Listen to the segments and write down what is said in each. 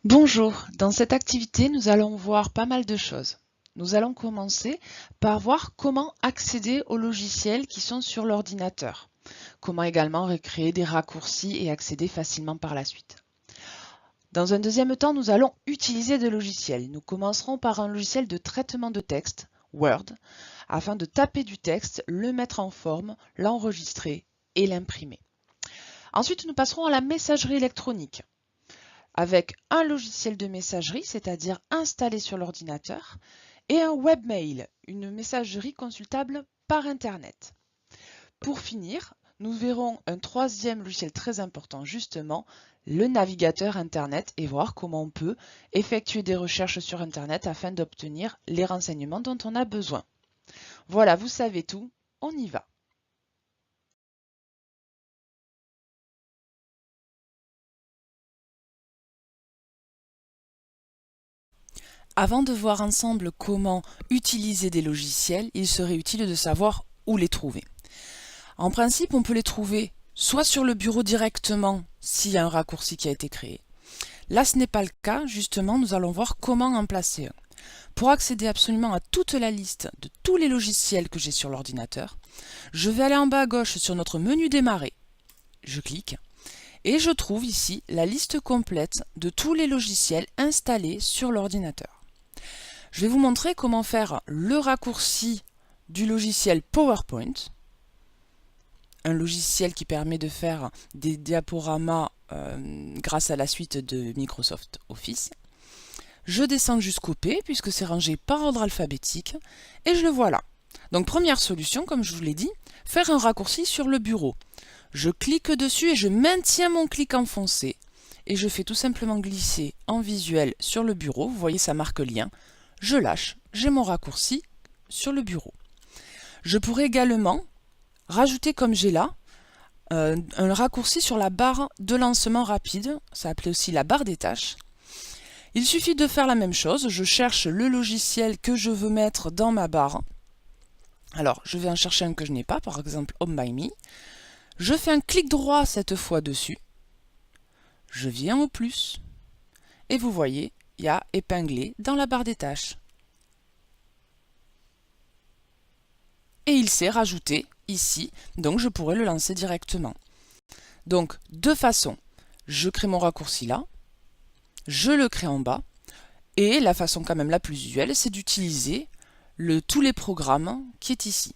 Bonjour, dans cette activité, nous allons voir pas mal de choses. Nous allons commencer par voir comment accéder aux logiciels qui sont sur l'ordinateur, comment également recréer des raccourcis et accéder facilement par la suite. Dans un deuxième temps, nous allons utiliser des logiciels. Nous commencerons par un logiciel de traitement de texte, Word, afin de taper du texte, le mettre en forme, l'enregistrer et l'imprimer. Ensuite, nous passerons à la messagerie électronique avec un logiciel de messagerie, c'est-à-dire installé sur l'ordinateur, et un webmail, une messagerie consultable par Internet. Pour finir, nous verrons un troisième logiciel très important, justement, le navigateur Internet, et voir comment on peut effectuer des recherches sur Internet afin d'obtenir les renseignements dont on a besoin. Voilà, vous savez tout, on y va. Avant de voir ensemble comment utiliser des logiciels, il serait utile de savoir où les trouver. En principe, on peut les trouver soit sur le bureau directement s'il y a un raccourci qui a été créé. Là, ce n'est pas le cas, justement, nous allons voir comment en placer un. Pour accéder absolument à toute la liste de tous les logiciels que j'ai sur l'ordinateur, je vais aller en bas à gauche sur notre menu démarrer, je clique, et je trouve ici la liste complète de tous les logiciels installés sur l'ordinateur. Je vais vous montrer comment faire le raccourci du logiciel PowerPoint, un logiciel qui permet de faire des diaporamas grâce à la suite de Microsoft Office. Je descends jusqu'au P puisque c'est rangé par ordre alphabétique et je le vois là. Donc première solution, comme je vous l'ai dit, faire un raccourci sur le bureau. Je clique dessus et je maintiens mon clic enfoncé et je fais tout simplement glisser en visuel sur le bureau. Vous voyez, ça marque lien. Je lâche, j'ai mon raccourci sur le bureau. Je pourrais également rajouter, comme j'ai là, un raccourci sur la barre de lancement rapide, ça s'appelait aussi la barre des tâches. Il suffit de faire la même chose, je cherche le logiciel que je veux mettre dans ma barre. Alors, je vais en chercher un que je n'ai pas, par exemple Home by Me. Je fais un clic droit cette fois dessus. Je viens au plus. Et vous voyez, il y a épinglé dans la barre des tâches. Et il s'est rajouté ici, donc je pourrais le lancer directement. Donc, deux façons. Je crée mon raccourci là, je le crée en bas, et la façon quand même la plus usuelle, c'est d'utiliser tous les programmes qui est ici.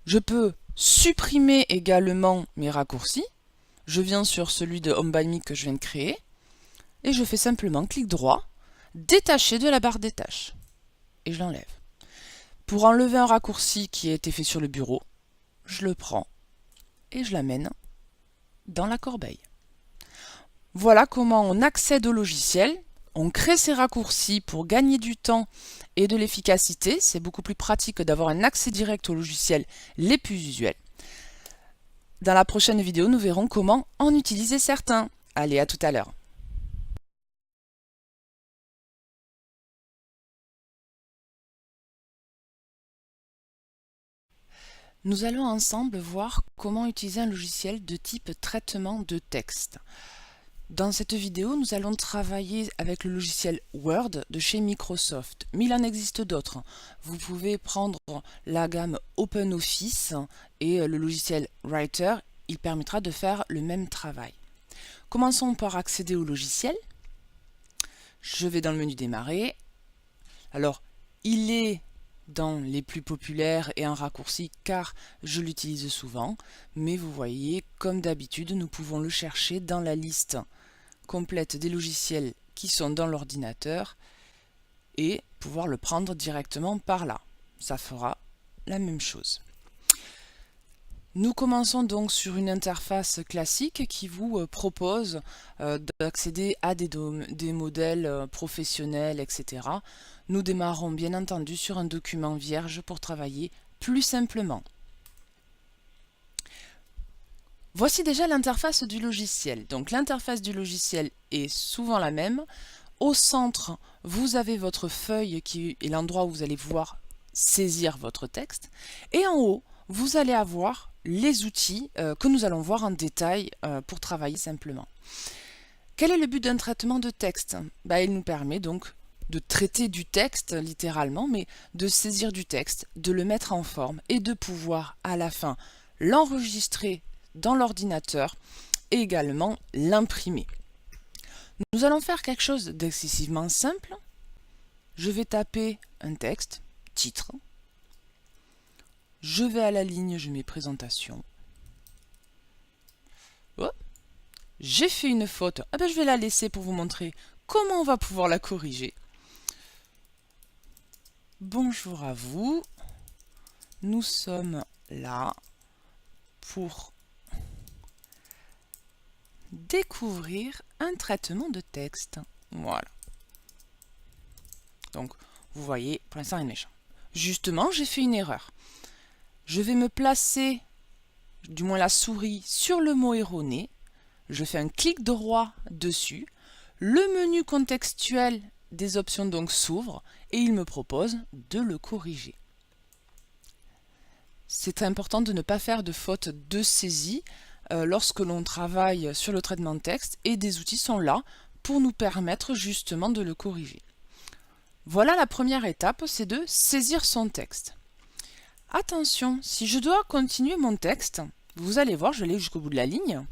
Je peux supprimer également mes raccourcis. Je viens sur celui de Home by Me que je viens de créer, et je fais simplement clic droit, détacher de la barre des tâches, et je l'enlève. Pour enlever un raccourci qui a été fait sur le bureau, je le prends et je l'amène dans la corbeille. Voilà comment on accède au logiciel. On crée ces raccourcis pour gagner du temps et de l'efficacité. C'est beaucoup plus pratique d'avoir un accès direct aux logiciels les plus usuels. Dans la prochaine vidéo, nous verrons comment en utiliser certains. Allez, à tout à l'heure. Nous allons ensemble voir comment utiliser un logiciel de type traitement de texte. Dans cette vidéo, nous allons travailler avec le logiciel Word de chez Microsoft, mais il en existe d'autres. Vous pouvez prendre la gamme OpenOffice et le logiciel Writer, il permettra de faire le même travail. Commençons par accéder au logiciel. Je vais dans le menu démarrer. Alors, il est dans les plus populaires et en raccourci car je l'utilise souvent, mais vous voyez, comme d'habitude, nous pouvons le chercher dans la liste complète des logiciels qui sont dans l'ordinateur et pouvoir le prendre directement par là. Ça fera la même chose. Nous commençons donc sur une interface classique qui vous propose d'accéder à des modèles professionnels, etc. Nous démarrons bien entendu sur un document vierge pour travailler plus simplement. Voici déjà l'interface du logiciel. Donc l'interface du logiciel est souvent la même. Au centre, vous avez votre feuille qui est l'endroit où vous allez pouvoir saisir votre texte. Et en haut, vous allez avoir les outils que nous allons voir en détail pour travailler simplement. Quel est le but d'un traitement de texte? Il nous permet donc de traiter du texte, littéralement, mais de saisir du texte, de le mettre en forme et de pouvoir, à la fin, l'enregistrer dans l'ordinateur et également l'imprimer. Nous allons faire quelque chose d'excessivement simple. Je vais taper un texte, titre. Je vais à la ligne, je mets présentation. Oh, j'ai fait une faute. Je vais la laisser pour vous montrer comment on va pouvoir la corriger. Bonjour à vous. Nous sommes là pour découvrir un traitement de texte. Voilà. Donc, vous voyez, pour l'instant, rien de méchant. Justement, j'ai fait une erreur. Je vais me placer, du moins la souris, sur le mot erroné. Je fais un clic droit dessus. Le menu contextuel des options donc s'ouvre et il me propose de le corriger. C'est très important de ne pas faire de faute de saisie lorsque l'on travaille sur le traitement de texte, et des outils sont là pour nous permettre justement de le corriger. Voilà la première étape, c'est de saisir son texte. Attention, si je dois continuer mon texte, vous allez voir, je l'ai jusqu'au bout de la ligne.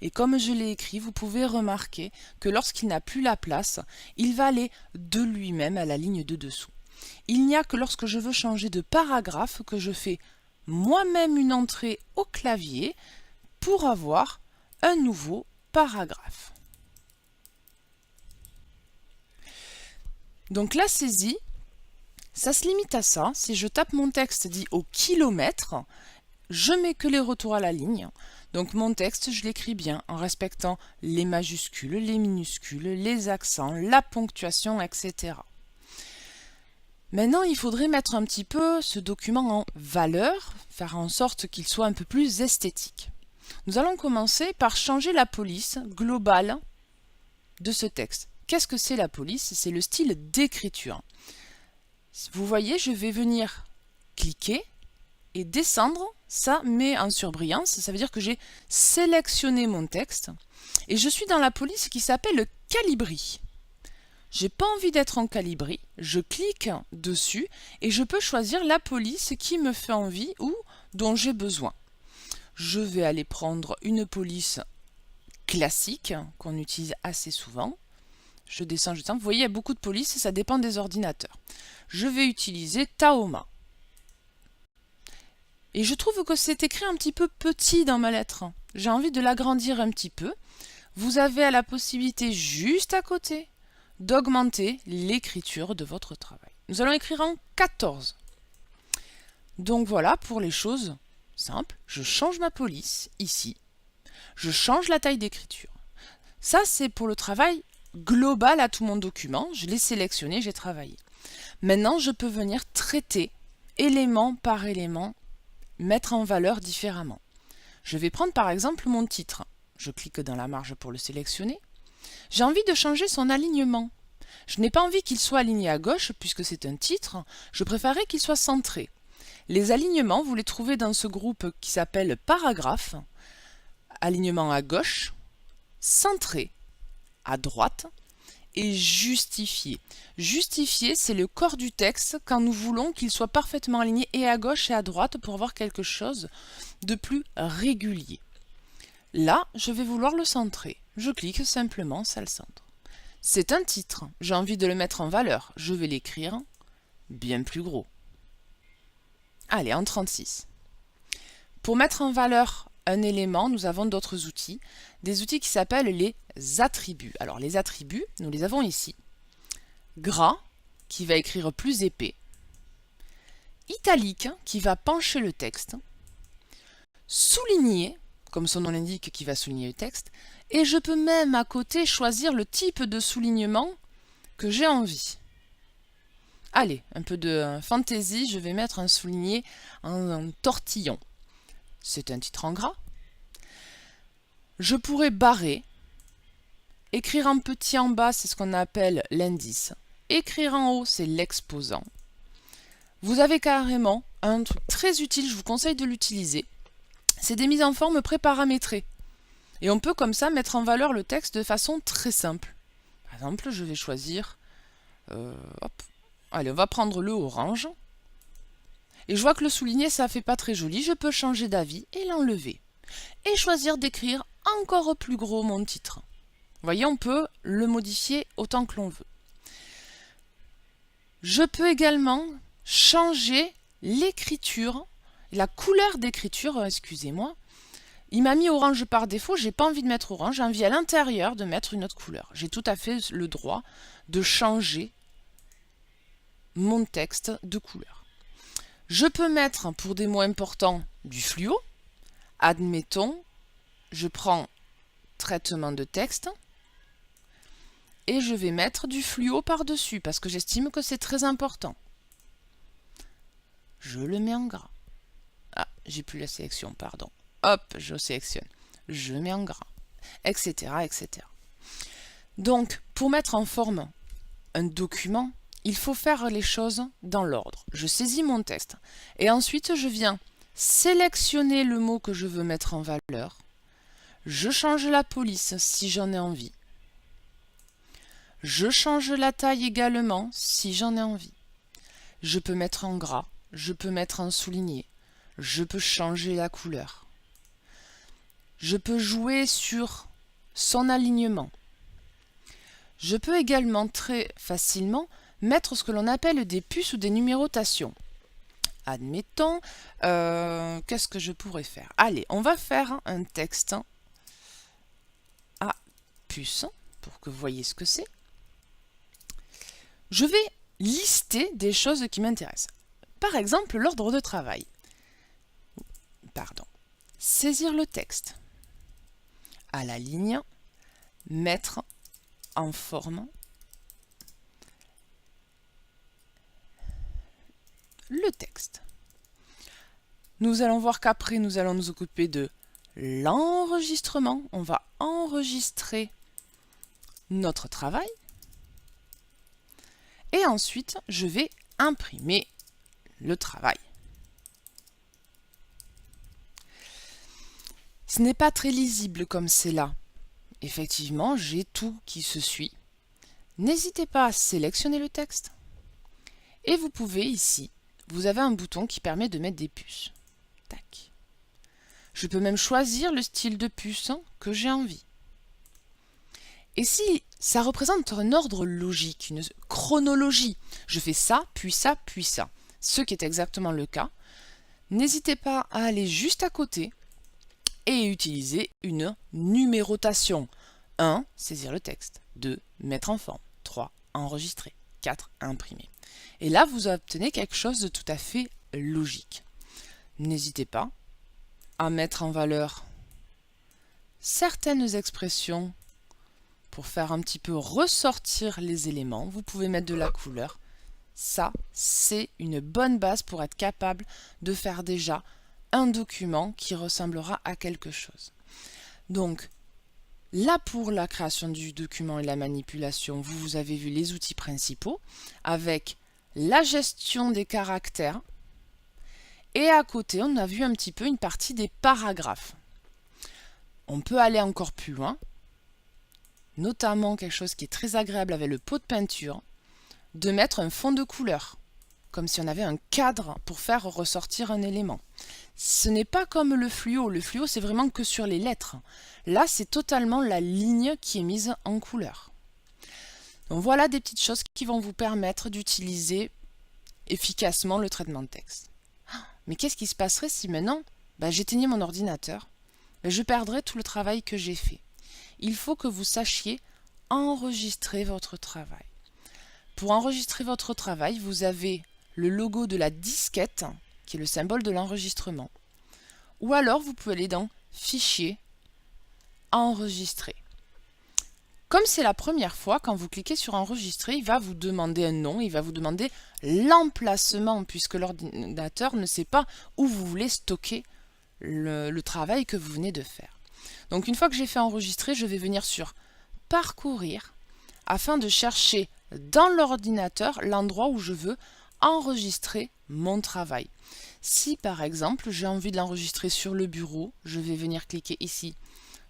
Et comme je l'ai écrit, vous pouvez remarquer que lorsqu'il n'a plus la place, il va aller de lui-même à la ligne de dessous. Il n'y a que lorsque je veux changer de paragraphe que je fais moi-même une entrée au clavier pour avoir un nouveau paragraphe. Donc la saisie, ça se limite à ça. Si je tape mon texte dit au kilomètre, je mets que les retours à la ligne. Donc mon texte, je l'écris bien en respectant les majuscules, les minuscules, les accents, la ponctuation, etc. Maintenant, il faudrait mettre un petit peu ce document en valeur, faire en sorte qu'il soit un peu plus esthétique. Nous allons commencer par changer la police globale de ce texte. Qu'est-ce que c'est la police? C'est le style d'écriture. Vous voyez, je vais venir cliquer et descendre, ça met en surbrillance, ça veut dire que j'ai sélectionné mon texte et je suis dans la police qui s'appelle Calibri. J'ai pas envie d'être en Calibri, je clique dessus et je peux choisir la police qui me fait envie ou dont j'ai besoin. Je vais aller prendre une police classique qu'on utilise assez souvent. Je descends, je descends. Vous voyez, il y a beaucoup de polices, ça dépend des ordinateurs. Je vais utiliser Tahoma. Et je trouve que c'est écrit un petit peu petit dans ma lettre. J'ai envie de l'agrandir un petit peu. Vous avez la possibilité juste à côté d'augmenter l'écriture de votre travail. Nous allons écrire en 14. Donc voilà, pour les choses simples, je change ma police ici. Je change la taille d'écriture. Ça, c'est pour le travail global à tout mon document. Je l'ai sélectionné, j'ai travaillé. Maintenant, je peux venir traiter élément par élément, mettre en valeur différemment. Je vais prendre par exemple mon titre. Je clique dans la marge pour le sélectionner. J'ai envie de changer son alignement. Je n'ai pas envie qu'il soit aligné à gauche puisque c'est un titre. Je préférerais qu'il soit centré. Les alignements, vous les trouvez dans ce groupe qui s'appelle paragraphe. Alignement à gauche, centré à droite et justifié. Justifié, c'est le corps du texte quand nous voulons qu'il soit parfaitement aligné et à gauche et à droite pour avoir quelque chose de plus régulier. Là, je vais vouloir le centrer. Je clique simplement, ça le centre. C'est un titre. J'ai envie de le mettre en valeur. Je vais l'écrire bien plus gros. Allez, en 36. Pour mettre en valeur un élément, nous avons d'autres outils. Des outils qui s'appellent les attributs. Alors, les attributs, nous les avons ici. Gras, qui va écrire plus épais. Italique, qui va pencher le texte. Souligné, comme son nom l'indique, qui va souligner le texte. Et je peux même à côté choisir le type de soulignement que j'ai envie. Allez, un peu de fantaisie, je vais mettre un souligné en tortillon. C'est un titre en gras. Je pourrais barrer. Écrire en petit en bas, c'est ce qu'on appelle l'indice. écrire en haut, c'est l'exposant. Vous avez carrément un truc très utile, je vous conseille de l'utiliser. C'est des mises en forme préparamétrées. Et on peut comme ça mettre en valeur le texte de façon très simple. Par exemple, je vais choisir... hop. Allez, on va prendre le orange. Et je vois que le souligné, ça fait pas très joli. Je peux changer d'avis et l'enlever. Et choisir d'écrire encore plus gros mon titre. Vous voyez, on peut le modifier autant que l'on veut. Je peux également changer l'écriture, la couleur d'écriture, excusez-moi. Il m'a mis orange par défaut, j'ai pas envie de mettre orange, j'ai envie à l'intérieur de mettre une autre couleur. J'ai tout à fait le droit de changer mon texte de couleur. Je peux mettre pour des mots importants du fluo. Admettons, je prends traitement de texte et je vais mettre du fluo par-dessus parce que j'estime que c'est très important. Je le mets en gras. Ah, j'ai plus la sélection, pardon. Hop, je sélectionne. Je mets en gras, etc., etc. Donc, pour mettre en forme un document, il faut faire les choses dans l'ordre. Je saisis mon texte et ensuite je viens sélectionner le mot que je veux mettre en valeur. Je change la police si j'en ai envie. Je change la taille également si j'en ai envie. Je peux mettre en gras, je peux mettre en souligné, je peux changer la couleur. Je peux jouer sur son alignement. Je peux également très facilement mettre ce que l'on appelle des puces ou des numérotations. Admettons, qu'est-ce que je pourrais faire? Allez, on va faire un texte à puce pour que vous voyez ce que c'est. Je vais lister des choses qui m'intéressent. Par exemple, l'ordre de travail. Pardon. Saisir le texte. À la ligne, mettre en forme le texte. Nous allons voir qu'après, nous allons nous occuper de l'enregistrement. On va enregistrer notre travail. Et ensuite, je vais imprimer le travail. Ce n'est pas très lisible comme c'est là. Effectivement, j'ai tout qui se suit. N'hésitez pas à sélectionner le texte. Et vous pouvez ici, vous avez un bouton qui permet de mettre des puces. Tac. Je peux même choisir le style de puce que j'ai envie. Et si ça représente un ordre logique, une chronologie, je fais ça, puis ça, puis ça, ce qui est exactement le cas, n'hésitez pas à aller juste à côté et utiliser une numérotation. 1. Saisir le texte. 2. Mettre en forme. 3. Enregistrer. 4. Imprimer. Et là, vous obtenez quelque chose de tout à fait logique. N'hésitez pas à mettre en valeur certaines expressions pour faire un petit peu ressortir les éléments. Vous pouvez mettre de la couleur. Ça, c'est une bonne base pour être capable de faire déjà un document qui ressemblera à quelque chose. Donc, là pour la création du document et la manipulation, vous avez vu les outils principaux avec la gestion des caractères et à côté, on a vu un petit peu une partie des paragraphes. On peut aller encore plus loin, notamment quelque chose qui est très agréable avec le pot de peinture, de mettre un fond de couleur, comme si on avait un cadre pour faire ressortir un élément. Ce n'est pas comme le fluo. Le fluo, c'est vraiment que sur les lettres. Là, c'est totalement la ligne qui est mise en couleur. Donc voilà des petites choses qui vont vous permettre d'utiliser efficacement le traitement de texte. Mais qu'est-ce qui se passerait si maintenant j'éteignais mon ordinateur? Je perdrais tout le travail que j'ai fait. Il faut que vous sachiez enregistrer votre travail. Pour enregistrer votre travail, vous avez le logo de la disquette, qui est le symbole de l'enregistrement. Ou alors, vous pouvez aller dans Fichier, Enregistrer. Comme c'est la première fois, quand vous cliquez sur Enregistrer, il va vous demander un nom, il va vous demander l'emplacement, puisque l'ordinateur ne sait pas où vous voulez stocker le travail que vous venez de faire. Donc une fois que j'ai fait enregistrer, je vais venir sur Parcourir, afin de chercher dans l'ordinateur l'endroit où je veux enregistrer mon travail. Si par exemple j'ai envie de l'enregistrer sur le bureau, je vais venir cliquer ici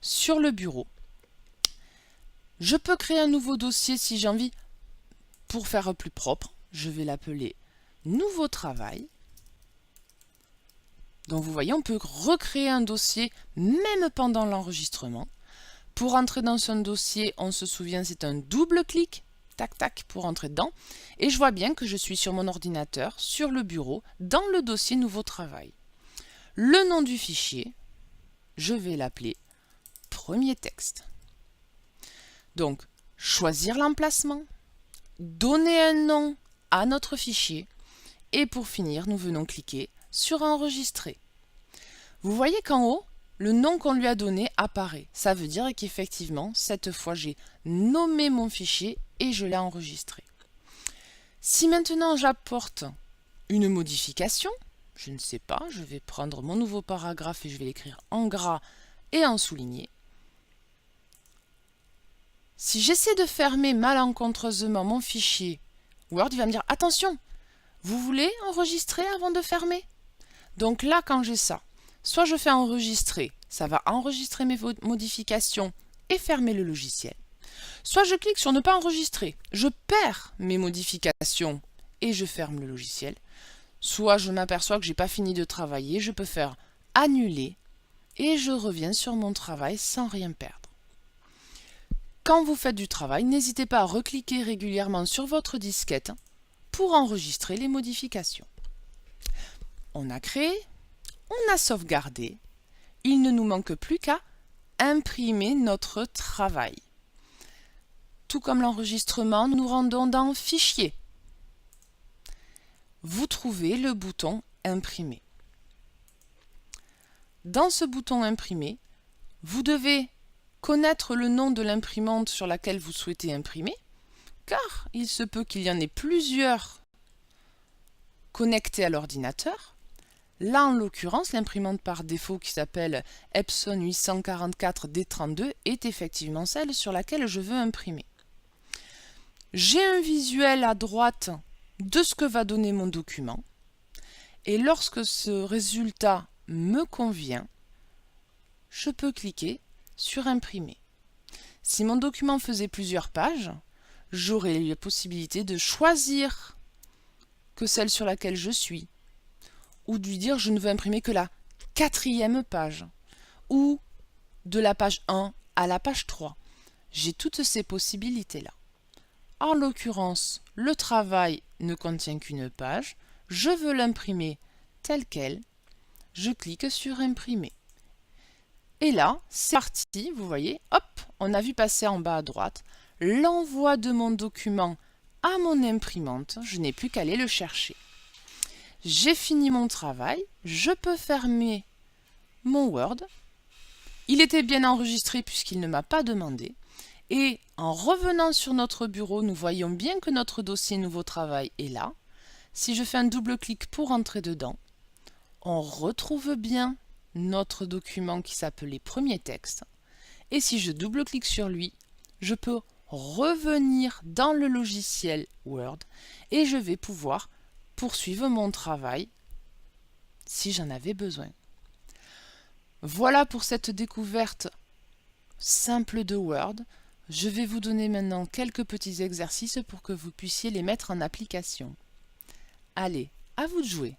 sur le bureau. Je peux créer un nouveau dossier si j'ai envie. Pour faire plus propre, je vais l'appeler Nouveau travail. Donc vous voyez, on peut recréer un dossier même pendant l'enregistrement. Pour entrer dans ce dossier, on se souvient, c'est un double clic, tac tac, pour entrer dedans. Et je vois bien que je suis sur mon ordinateur, sur le bureau, dans le dossier Nouveau travail. Le nom du fichier, je vais l'appeler Premier texte. Donc, choisir l'emplacement, donner un nom à notre fichier, et pour finir, nous venons cliquer sur Enregistrer. Vous voyez qu'en haut, le nom qu'on lui a donné apparaît. Ça veut dire qu'effectivement, cette fois, j'ai nommé mon fichier et je l'ai enregistré. Si maintenant j'apporte une modification, je ne sais pas, je vais prendre mon nouveau paragraphe et je vais l'écrire en gras et en souligné. Si j'essaie de fermer malencontreusement mon fichier, Word il va me dire « Attention, vous voulez enregistrer avant de fermer ?» Donc là, quand j'ai ça, soit je fais enregistrer, ça va enregistrer mes modifications et fermer le logiciel. Soit je clique sur ne pas enregistrer, je perds mes modifications et je ferme le logiciel. Soit je m'aperçois que je n'ai pas fini de travailler, je peux faire annuler et je reviens sur mon travail sans rien perdre. Quand vous faites du travail, n'hésitez pas à recliquer régulièrement sur votre disquette pour enregistrer les modifications. On a créé, on a sauvegardé, il ne nous manque plus qu'à imprimer notre travail. Tout comme l'enregistrement, nous nous rendons dans Fichier. Vous trouvez le bouton Imprimer. Dans ce bouton Imprimer, vous devez connaître le nom de l'imprimante sur laquelle vous souhaitez imprimer, car il se peut qu'il y en ait plusieurs connectés à l'ordinateur. Là, en l'occurrence, l'imprimante par défaut qui s'appelle Epson 844D32 est effectivement celle sur laquelle je veux imprimer. J'ai un visuel à droite de ce que va donner mon document. Et lorsque ce résultat me convient, je peux cliquer sur Imprimer. Si mon document faisait plusieurs pages, j'aurais la possibilité de choisir que celle sur laquelle je suis, ou de lui dire je ne veux imprimer que la 4e page, ou de la page 1 à la page 3. J'ai toutes ces possibilités-là. En l'occurrence, le travail ne contient qu'une page, je veux l'imprimer tel quel, je clique sur Imprimer. Et là, c'est parti, vous voyez, hop, on a vu passer en bas à droite l'envoi de mon document à mon imprimante, je n'ai plus qu'à aller le chercher. J'ai fini mon travail, je peux fermer mon Word. Il était bien enregistré puisqu'il ne m'a pas demandé. Et en revenant sur notre bureau, nous voyons bien que notre dossier Nouveau travail est là. Si je fais un double clic pour entrer dedans, on retrouve bien notre document qui s'appelait Premier texte. Et si je double-clique sur lui, je peux revenir dans le logiciel Word et je vais pouvoir poursuivre mon travail si j'en avais besoin. Voilà pour cette découverte simple de Word. Je vais vous donner maintenant quelques petits exercices pour que vous puissiez les mettre en application. Allez, à vous de jouer!